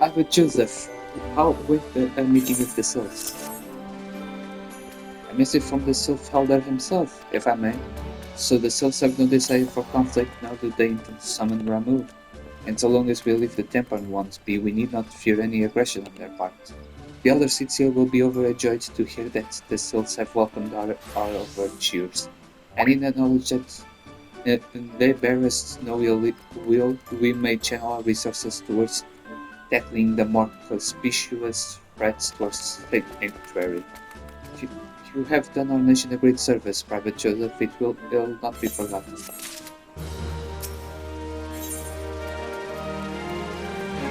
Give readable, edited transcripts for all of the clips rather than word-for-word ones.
I'm with Joseph. How with a meeting with the Sylphs? A message from the Sylph Elder himself, if I may. So the Sylphs have no desire for conflict, now do they intend to summon Ramu. And so long as we leave the Tempered Ones be, we need not fear any aggression on their part. The Elder Citio will be overjoyed to hear that the Sylphs have welcomed our overtures, and in the knowledge that they bear us no ill will, we may channel our resources towards tackling the more conspicuous threats to our sanctuary. You, you have done our nation a great service, Private Joseph. It will not be forgotten.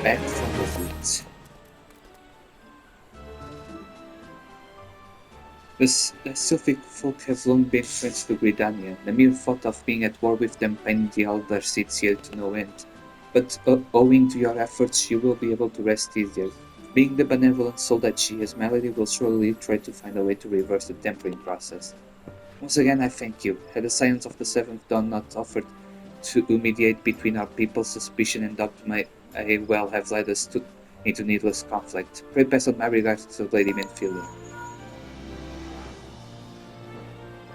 Back from the fleet. The Sylphic folk have long been friends to Gridania. The mere thought of being at war with them pained the elder Citio to no end. But owing to your efforts, she will be able to rest easier. Being the benevolent soul that she is, Melody will surely try to find a way to reverse the tempering process. Once again, I thank you. Had the science of the Seventh Dawn not offered to mediate between our people's suspicion and doubt may well have led us into needless conflict. Pray pass on my regards to Lady Menfilia.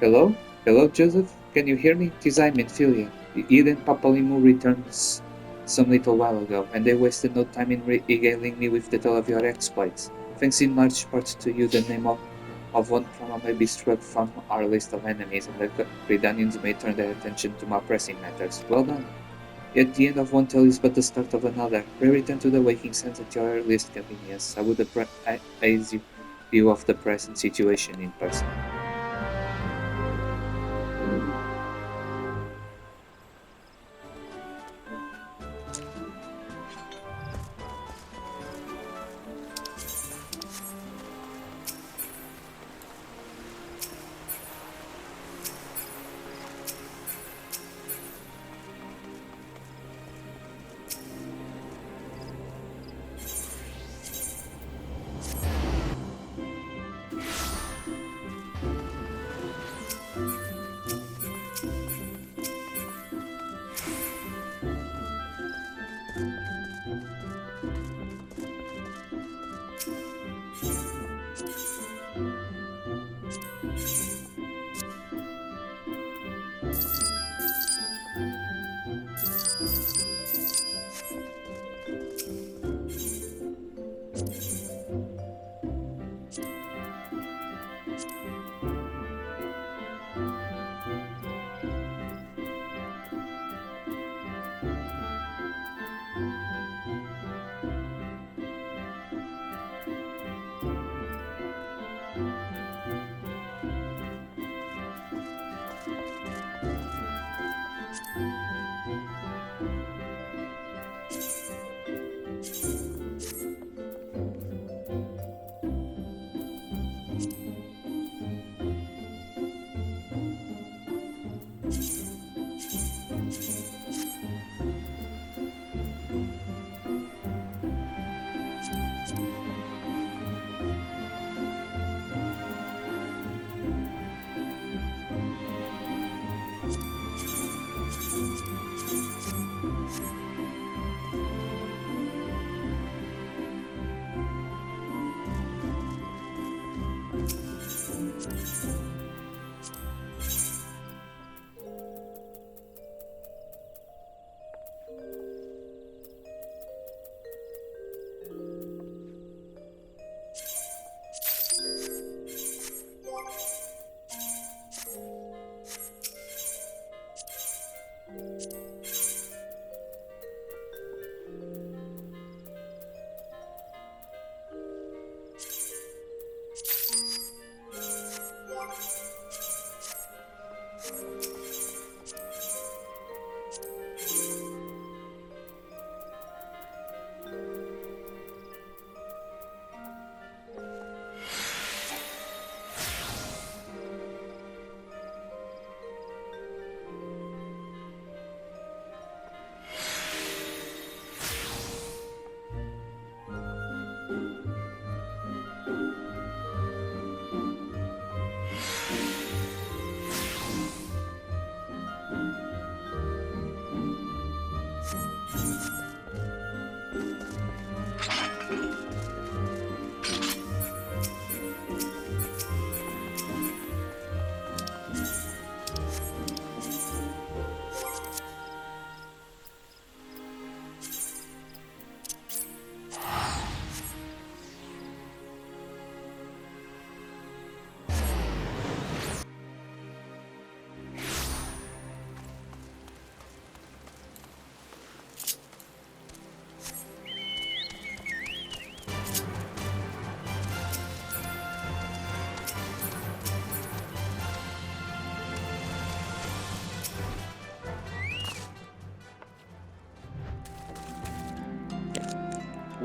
Hello? Hello, Joseph? Can you hear me? 'Tis I, Menfilia. Eden Papalimu returns some little while ago, and they wasted no time in regaling me with the tale of your exploits. Thanks in large part to you, the name of one trauma may be struck from our list of enemies, and the Gridanians may turn their attention to more pressing matters. Well done. Yet the end of one tale is but the start of another. Pray return to the waking sense at your earliest convenience. I would advise you of the present situation in person.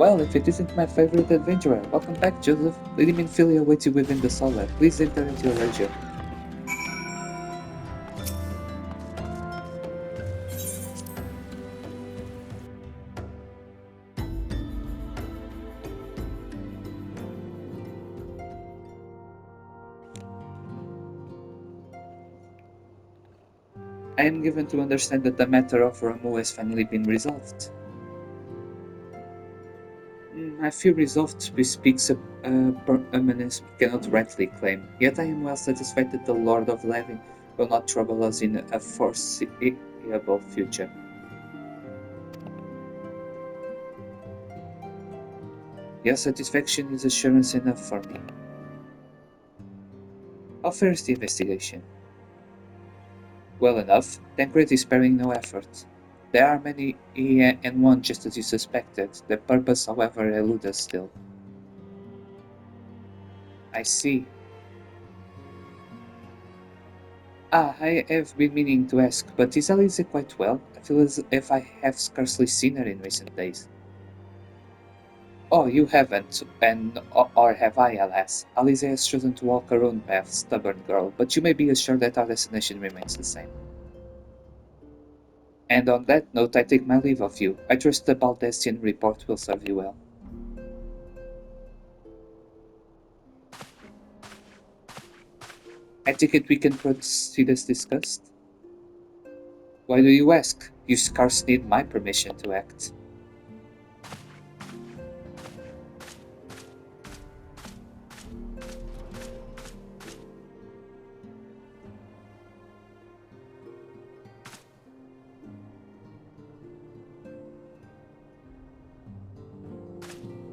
Well, if it isn't my favorite adventurer, welcome back, Joseph. Lady Minfilia awaits you within the solar. Please enter at your leisure. I am given to understand that the matter of Ramu has finally been resolved. I feel resolved bespeaks a permanence we cannot rightly claim, yet I am well satisfied that the Lord of Levin will not trouble us in a foreseeable future. Your satisfaction is assurance enough for me. How fair is the investigation? Well enough, Tancred is sparing no effort. There are many and one just as you suspected. The purpose, however, eludes us still. I see. I have been meaning to ask, but is Alice quite well? I feel as if I have scarcely seen her in recent days. Oh, you haven't, or have I, alas. Alice has chosen to walk her own path, stubborn girl, but you may be assured that our destination remains the same. And on that note, I take my leave of you. I trust the Baldestian report will serve you well. I take it we can proceed as discussed? Why do you ask? You scarce need my permission to act.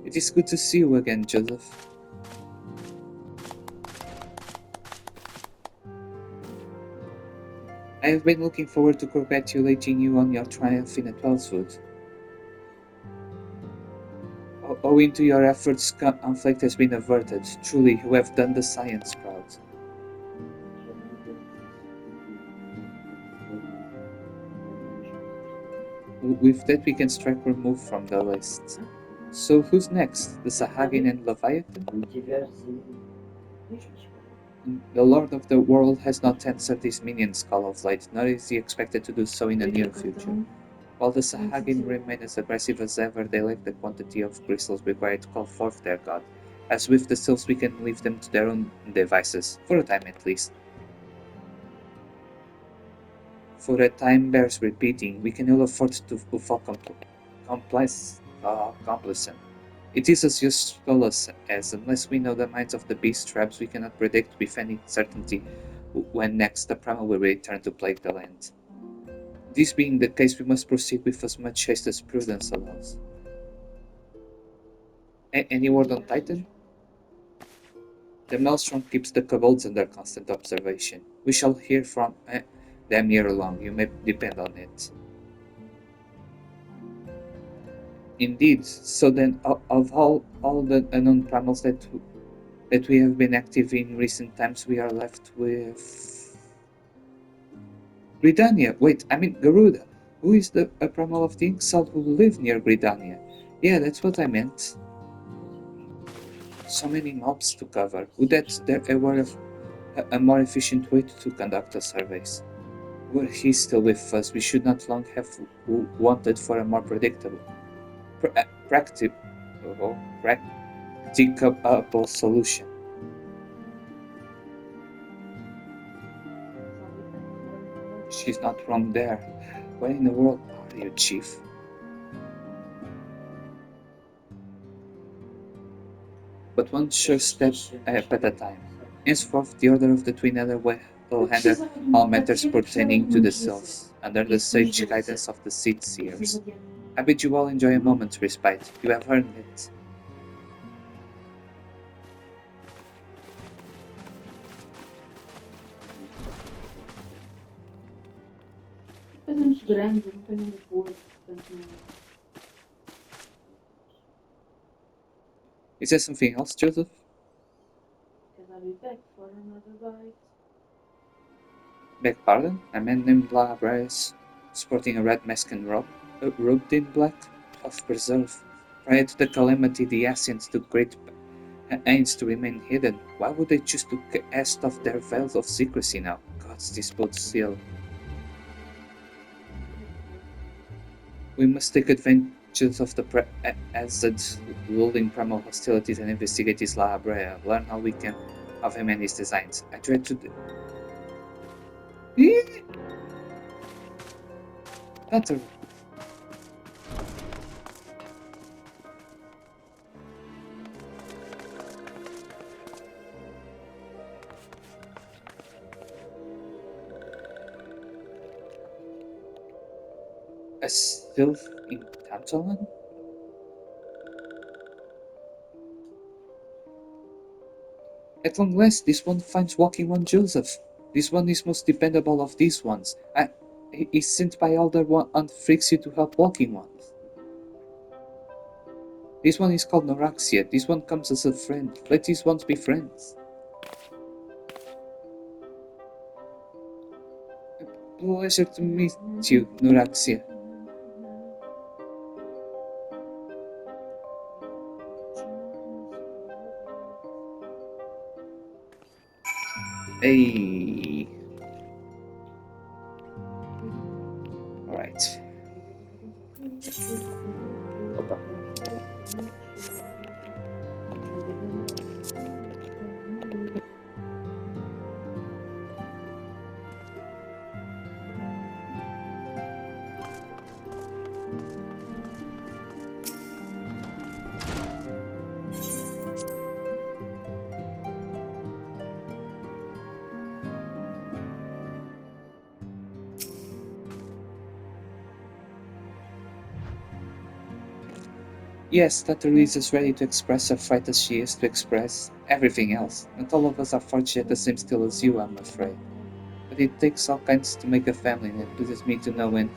It is good to see you again, Joseph. I have been looking forward to congratulating you on your triumph in a 12th. Owing to your efforts, conflict has been averted. Truly, you have done the science proud. With that, we can strike remove from the list. So, who's next? The Sahagin and Leviathan? The Lord of the World has not answered his minion's call of late, nor is he expected to do so in the near future. While the Sahagin remain as aggressive as ever, they lack the quantity of crystals required to call forth their god. As with the sylphs, we can leave them to their own devices, for a time at least. For a time bears repeating, we can ill afford to fall complacent. It is as useful as unless we know the minds of the beast tribes, we cannot predict with any certainty when next the primal will return to plague the land. This being the case, we must proceed with as much haste as prudence allows. Any word on Titan? The Maelstrom keeps the kobolds under constant observation. We shall hear from them ere long, you may depend on it. Indeed, so then of all the unknown primals that we have been active in recent times, we are left with Gridania. Wait, I mean Garuda. Who is the a primal of the Inxal who live near Gridania? Yeah, that's what I meant. So many mobs to cover. Would that there were a more efficient way to conduct the surveys? Were he still with us, we should not long have wanted for a more predictable, practicable solution. She's not wrong there. Where in the world are you, Chief? But one sure step at a time. Henceforth, the Order of the Twin Nether will handle all matters pertaining to the cells, under the sage guidance of the Seed Seers. I bid you all enjoy a moment's respite. You have earned it. Is there something else, Joseph? Beg pardon? A man named Labras, sporting a red mask and robed in black? Of preserve. Prior to the calamity, the Ascians took great pains to remain hidden. Why would they choose to cast off their veils of secrecy now? Gods, this bodes still. We must take advantage of the acid lulling primal hostilities and investigate his La Brea. Learn how we can of him and his designs. I dread to. Not a sylph in Tantalon? At long last, this one finds walking one Joseph. This one is most dependable of these ones. He is sent by Elder One and Frixie to help walking ones. This one is called Noraxia. This one comes as a friend. Let these ones be friends. Pleasure to meet you, Noraxia. Hey. Alright. Yes, that Louise is ready to express her fright as she is to express everything else. Not all of us are forged at the same steel as you, I'm afraid. But it takes all kinds to make a family, and it pleases me to know when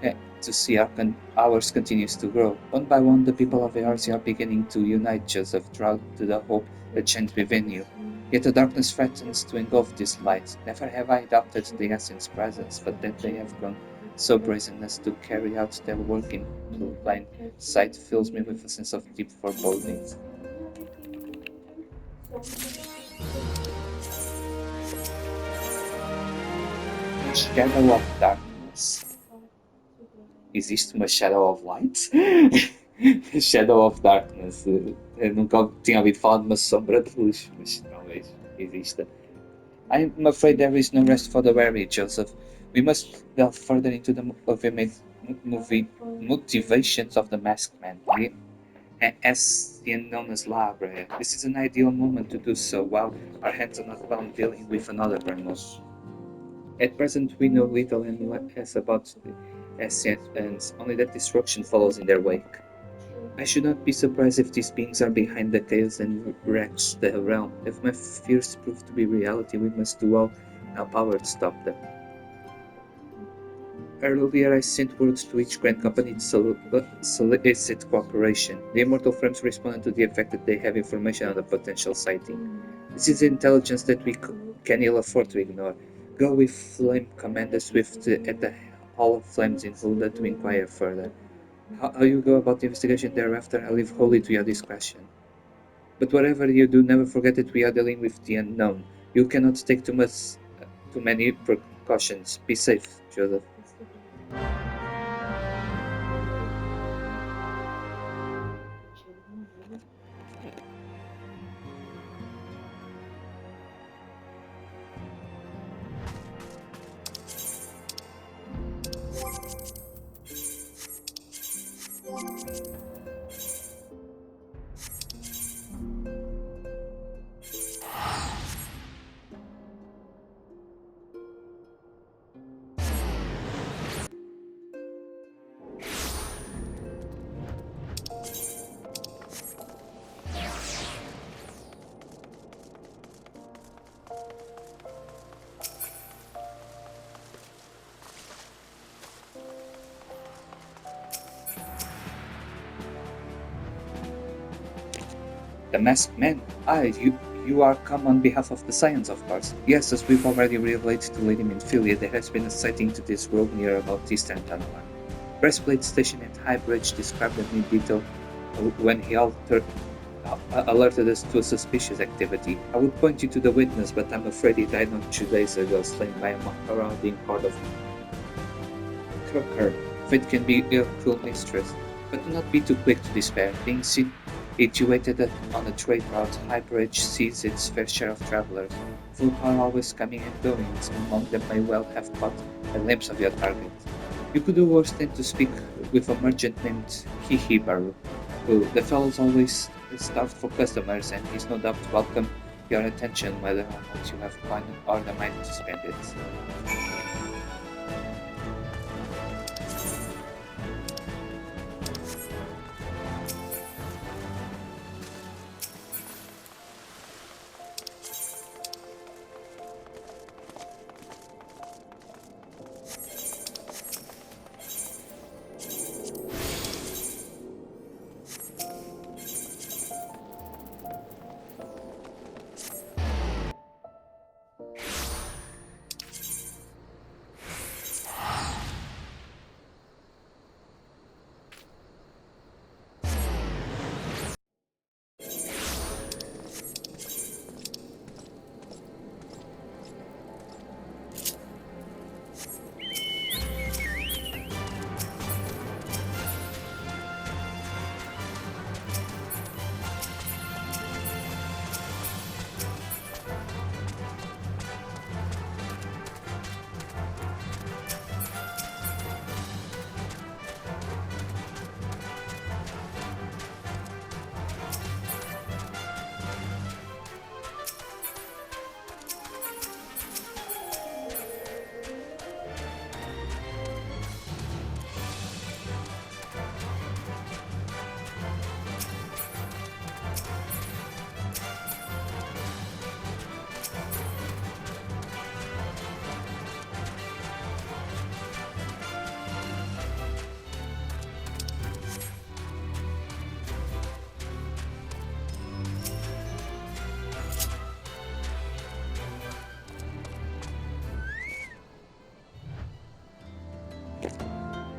to see ours continues to grow. One by one, the people of Earth are beginning to unite, Joseph, drawn to the hope that shines within you. Yet the darkness threatens to engulf this light. Never have I doubted the Essence presence, but that they have grown so brazen as to carry out their work in plain sight fills me with a sense of deep foreboding. Shadow of darkness. Existe uma Shadow of Light? Shadow of Darkness. Eu nunca tinha ouvido falar de uma sombra de luz, mas talvez exista. I'm afraid there is no rest for the weary, Joseph. We must delve further into the motivations of the masked man, as known as La Brea. This is an ideal moment to do so while our hands are not bound dealing with another Ramos. At present, we know little and less about the Ascians, only that destruction follows in their wake. I should not be surprised if these beings are behind the chaos and wrecks the realm. If my fears prove to be reality, we must do all our power to stop them. Earlier, I sent word to each Grand Company to solicit cooperation. The Immortal Frames responded to the effect that they have information on the potential sighting. This is intelligence that we can ill afford to ignore. Go with Flame Commander Swift at the Hall of Flames in Hulda to inquire further. How you go about the investigation thereafter, I leave wholly to your discretion. But whatever you do, never forget that we are dealing with the unknown. You cannot take too many precautions. Be safe, Joseph. The masked man? You are come on behalf of the Scions, of course. Yes, as we've already relayed to Lady Minfilia, there has been a sighting to this world near about Eastern Tanwan. Breastplate station at High Bridge described in detail when he alerted us to a suspicious activity. I would point you to the witness, but I'm afraid he died not 2 days ago, slain by a marauding horde of Crocker. Fate can be a cruel mistress, but do not be too quick to despair. Being situated on a trade route, Highbridge sees its fair share of travelers. Folk are always coming and going, and some among them may well have caught a glimpse of your target. You could do worse than to speak with a merchant named Hihibaru, who the fellow's always starved for customers, and he's no doubt welcome your attention whether or not you have coin or the mind to spend it.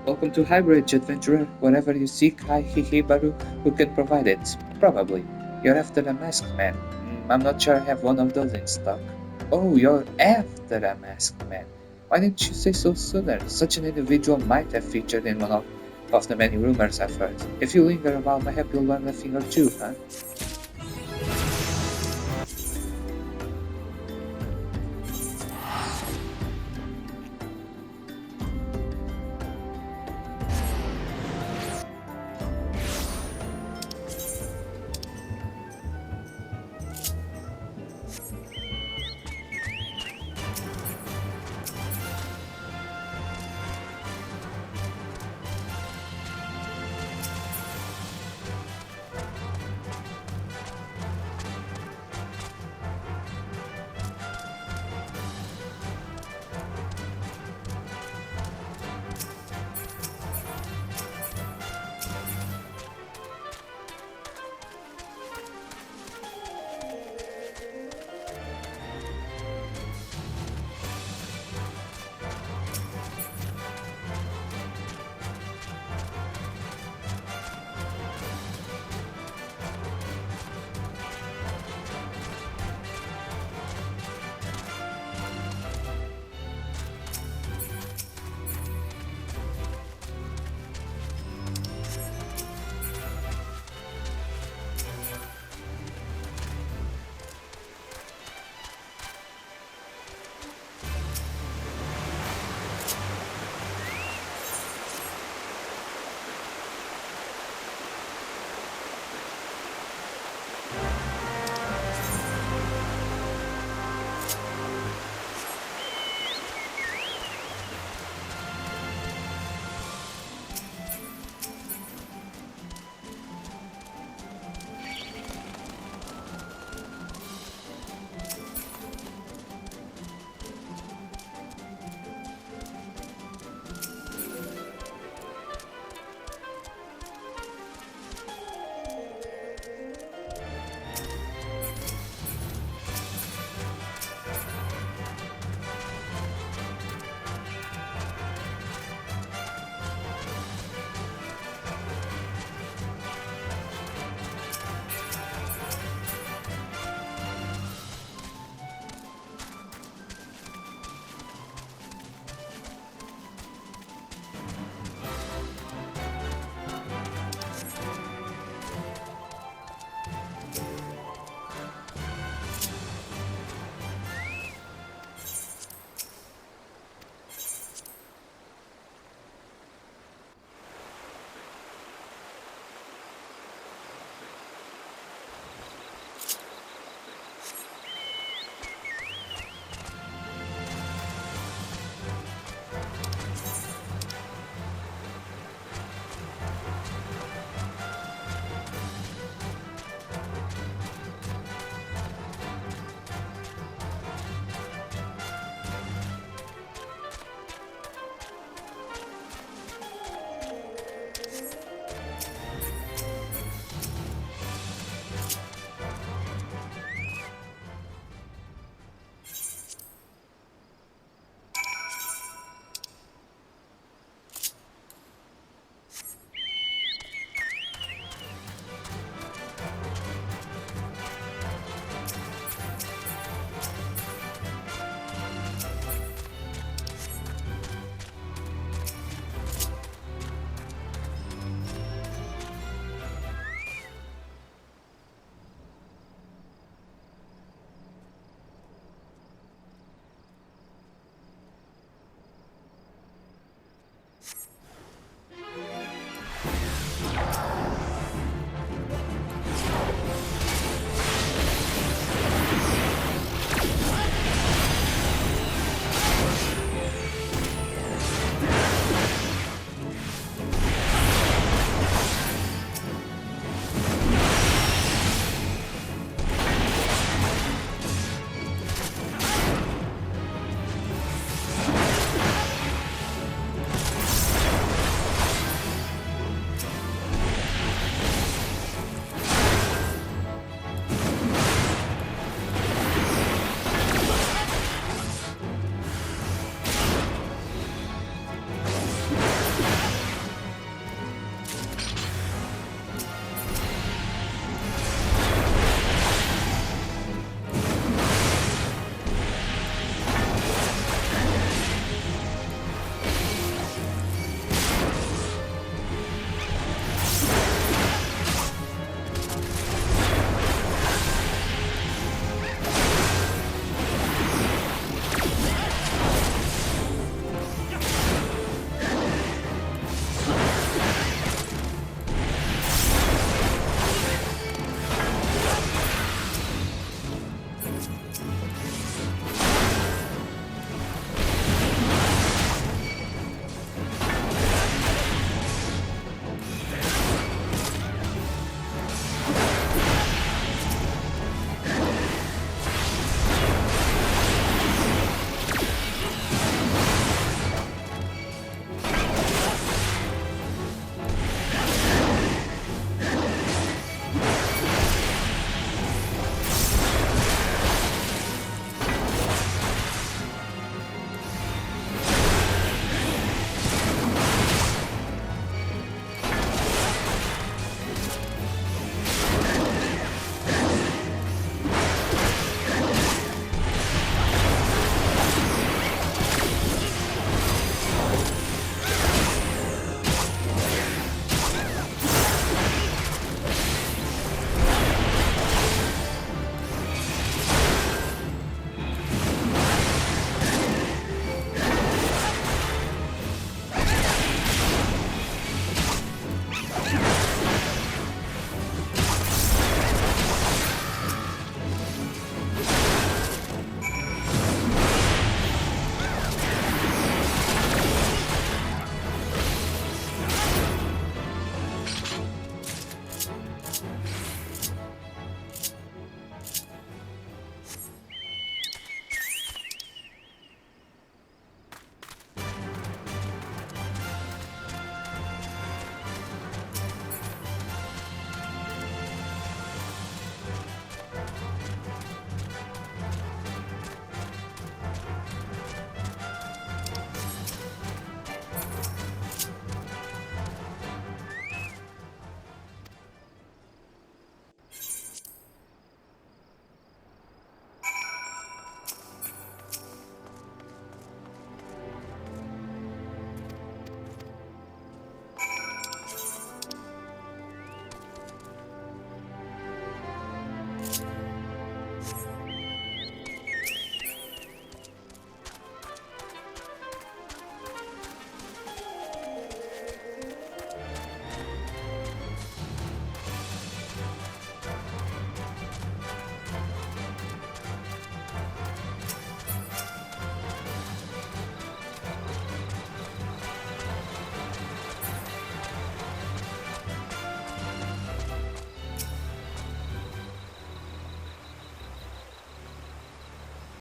Welcome to Highbridge, adventurer. Whatever you seek, Hihibaru, who can provide it? Probably. You're after a masked man. I'm not sure I have one of those in stock. Oh, you're after a masked man. Why didn't you say so sooner? Such an individual might have featured in one of the many rumors I've heard. If you linger a while, maybe you'll learn a thing or two, huh?